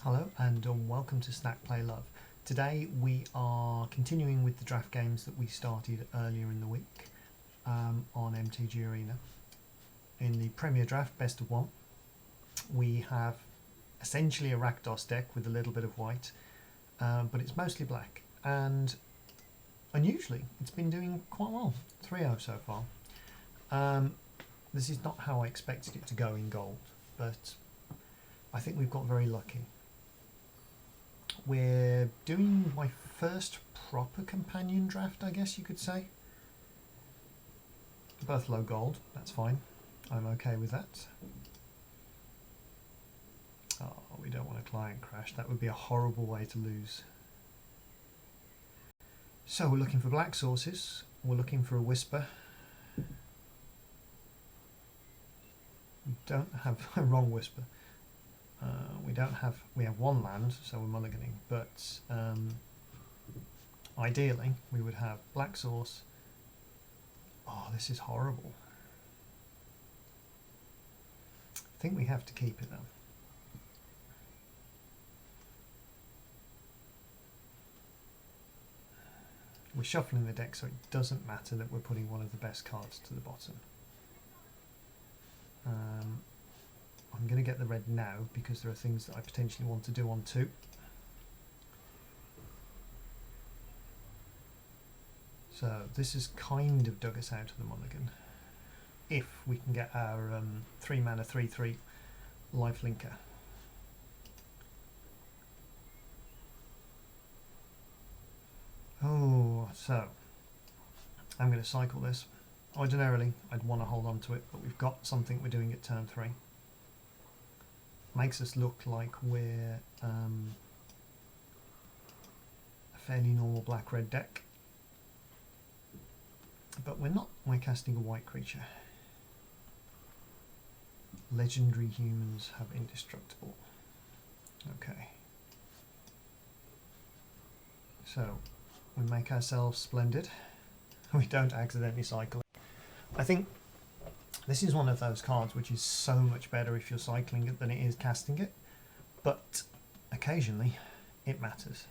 Hello and welcome to Snack Play Love. Today we are continuing with the draft games that we started earlier in the week on MTG Arena. In the Premier Draft Best of 1 we have essentially a Rakdos deck with a little bit of white, but it's mostly black, and unusually it's been doing quite well, 3-0 so far. This is not how I expected it to go in gold, but I think we've got very lucky. We're doing my first proper companion draft, I guess you could say. Both low gold, that's fine. I'm okay with that. Oh, we don't want a client crash. That would be a horrible way to lose. So we're looking for black sources. We're looking for a whisper. We don't have a wrong whisper. We have one land, so we're mulliganing, but ideally we would have black source. Oh, this is horrible. I think we have to keep it though. We're shuffling the deck, so it doesn't matter that we're putting one of the best cards to the bottom. I'm going to get the red now because there are things that I potentially want to do on 2. So this has kind of dug us out of the mulligan. If we can get our 3 mana 3/3 lifelinker. Oh, so I'm going to cycle this. Ordinarily I'd want to hold on to it, but we've got something we're doing at turn 3. Makes us look like we're a fairly normal black-red deck, but we're not. We're casting a white creature. Legendary humans have indestructible. Okay, so we make ourselves splendid. We don't accidentally cycle it. I think this is one of those cards which is so much better if you're cycling it than it is casting it, but occasionally it matters.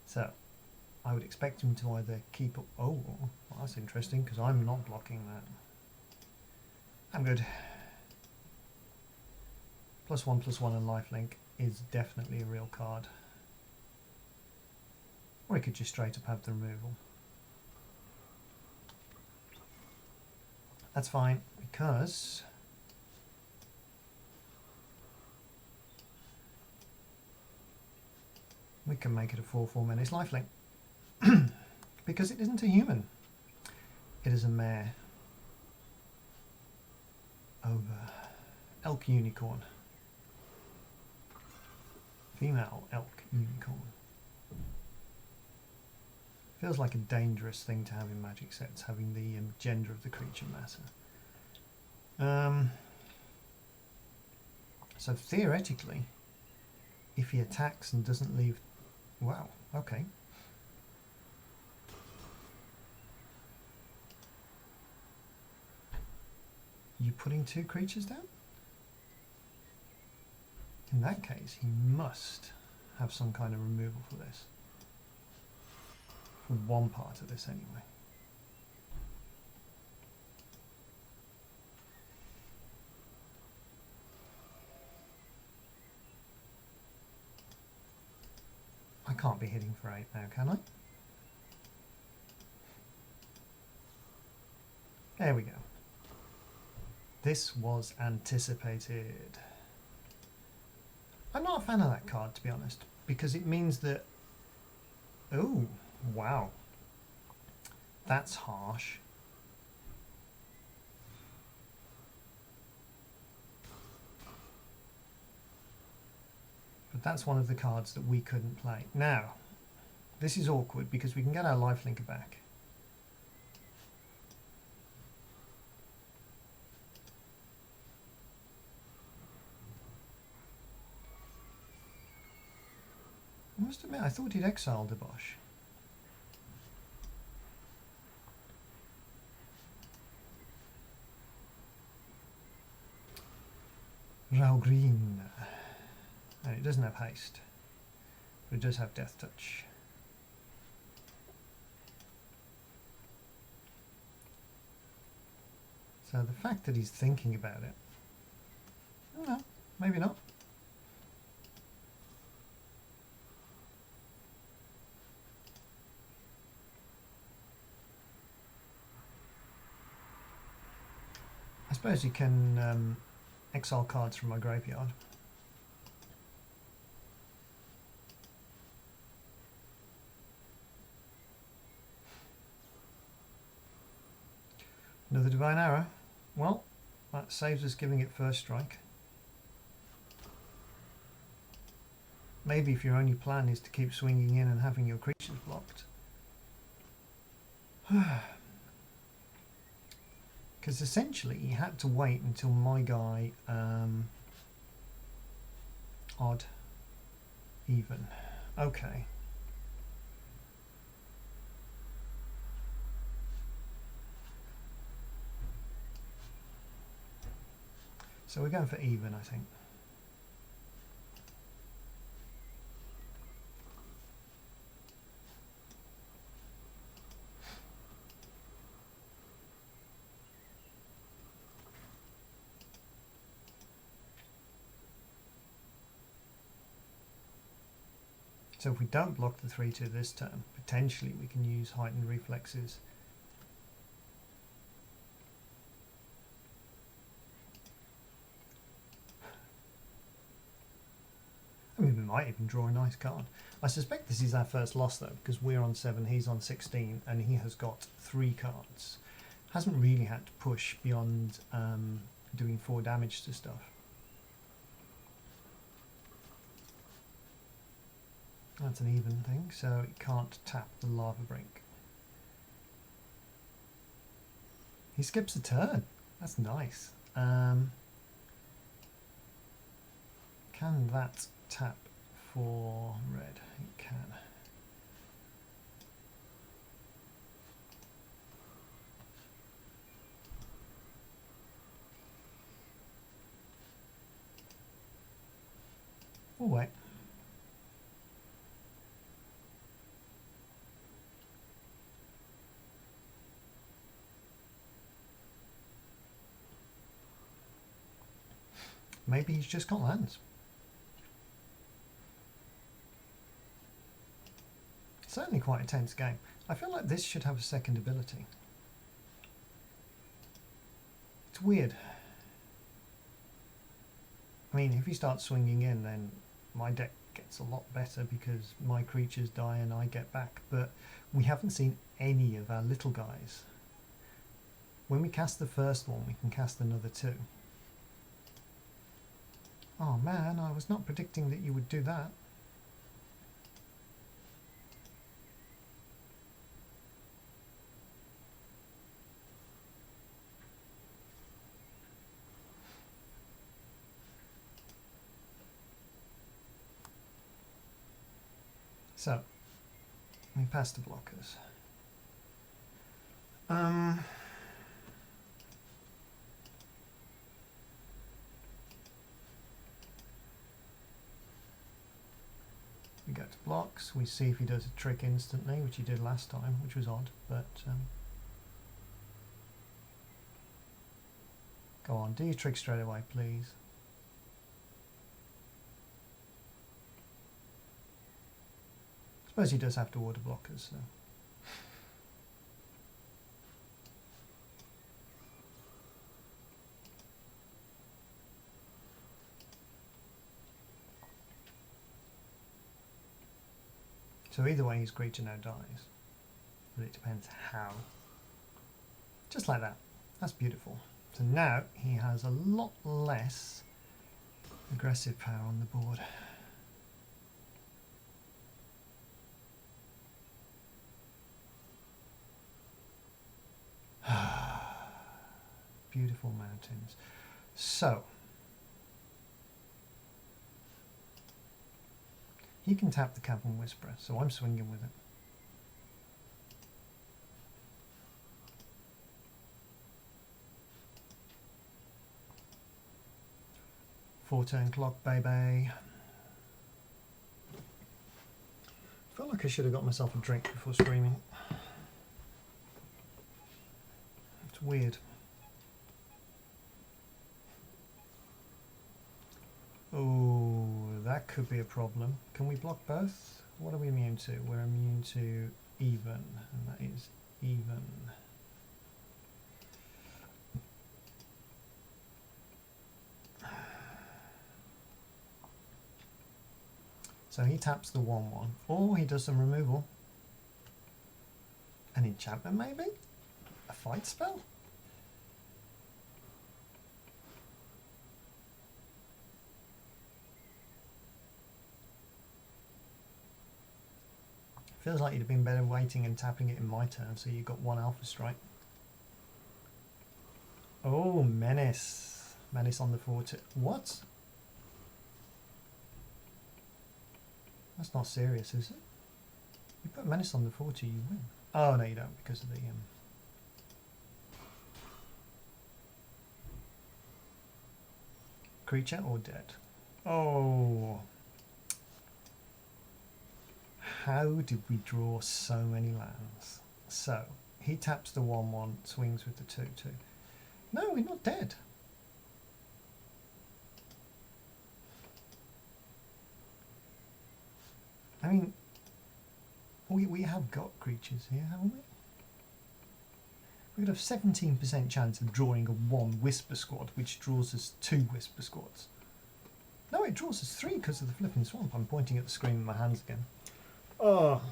So I would expect him to either keep up. Oh, well, that's interesting because I'm not blocking that. I'm good. +1/+1 and lifelink is definitely a real card. Or he could just straight up have the removal. That's fine, because we can make it a 4/4 menace lifelink. Because it isn't a human. It is a mare over elk unicorn. Female elk unicorn. Feels like a dangerous thing to have in Magic sets, having the gender of the creature matter. So theoretically, if he attacks and doesn't leave... Wow, okay. You putting 2 creatures down? In that case, he must have some kind of removal for this. For one part of this anyway. I can't be hitting for 8 now, can I? There we go. This was anticipated. I'm not a fan of that card, to be honest, because it means that... Oh, wow. That's harsh. But that's one of the cards that we couldn't play. Now, this is awkward because we can get our lifelinker back. I must admit, I thought he'd exiled the Bosch. Green. And it doesn't have haste, but it does have death touch. So the fact that he's thinking about it, no, maybe not. I suppose you can exile cards from my graveyard. Another Divine Arrow. Well, that saves us giving it first strike. Maybe if your only plan is to keep swinging in and having your creatures blocked. Because essentially he had to wait until my guy odd, even. Okay. So we're going for even, I think. So if we don't block the 3/2 this turn, potentially we can use heightened reflexes. I mean, we might even draw a nice card. I suspect this is our first loss though, because we're on 7, he's on 16, and he has got 3 cards. Hasn't really had to push beyond doing 4 damage to stuff. That's an even thing, so it can't tap the lava brink. He skips a turn. That's nice. Can that tap for red? It can. Oh wait. Maybe he's just got lands. Certainly quite a tense game. I feel like this should have a second ability. It's weird. I mean, if you start swinging in, then my deck gets a lot better because my creatures die and I get back. But we haven't seen any of our little guys. When we cast the first one, we can cast another 2. Oh man, I was not predicting that you would do that. So, we pass the blockers. We go to blocks, we see if he does a trick instantly, which he did last time, which was odd, but go on, do your trick straight away, please. I suppose he does have to order blockers, so. So either way his creature now dies, but it depends how. Just like that. That's beautiful. So now he has a lot less aggressive power on the board. Beautiful mountains. So he can tap the Cavern Whisperer, so I'm swinging with it. Four turn clock, baby. like I should have got myself a drink before screaming. It's weird. Oh, that could be a problem. Can we block both? What are we immune to? We're immune to even, and that is even. So he taps the 1/1, or he does some removal. An enchantment maybe? A fight spell? Feels like you'd have been better waiting and tapping it in my turn, so you got one alpha strike. Oh, menace. Menace on the 4/2. What? That's not serious, is it? You put menace on the 4/2, you win. Oh, no, you don't, because of the... creature or dead? Oh... How did we draw so many lands? So, he taps the 1/1, swings with the 2/2. No, we're not dead. I mean, we have got creatures here, haven't we? We've got a 17% chance of drawing a 1 Whisper Squad, which draws us 2 Whisper Squads. No, it draws us 3 because of the flipping swamp. I'm pointing at the screen with my hands again. Oh.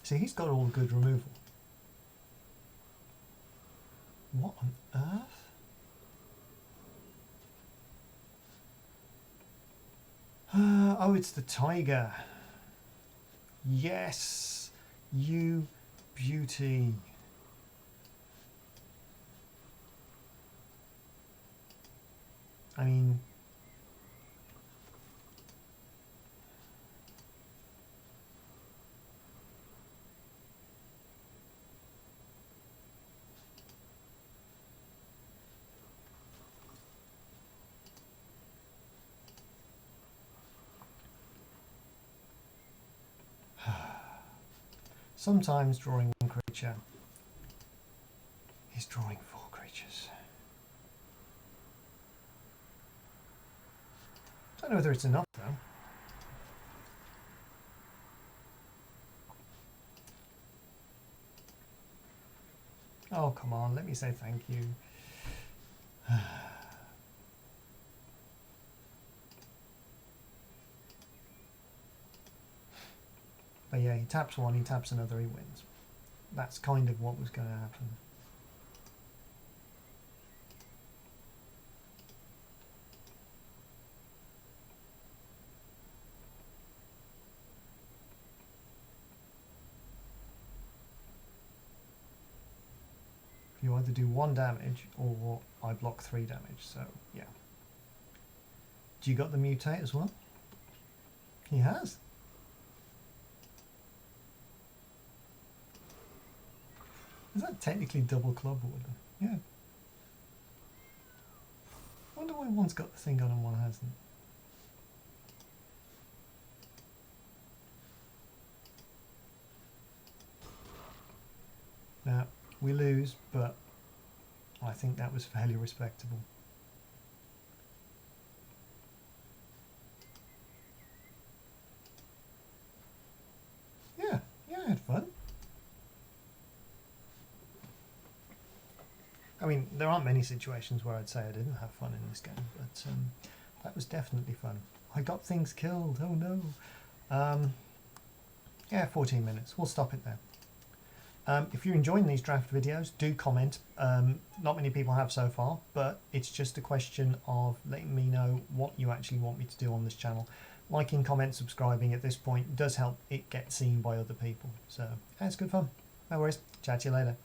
See, he's got all the good removal. What on earth? Oh, it's the tiger. Yes, you beauty. I mean, sometimes drawing 1 creature is drawing 4 creatures. Don't know whether it's enough though. Oh, come on, let me say thank you. But yeah, he taps 1, he taps another, he wins. That's kind of what was going to happen. You either do 1 damage or I block 3 damage, so yeah. Do you got the mutate as well? He has. Is that technically double club order? Yeah. I wonder why one's got the thing on and one hasn't. Now, we lose, but I think that was fairly respectable. Yeah, I had fun. I mean, there aren't many situations where I'd say I didn't have fun in this game, but that was definitely fun. I got things killed, oh no. Yeah, 14 minutes, we'll stop it there. If you're enjoying these draft videos, do comment. Not many people have so far, but it's just a question of letting me know what you actually want me to do on this channel. Liking, comment, subscribing at this point does help it get seen by other people. So, yeah, it's good fun. No worries. Chat to you later.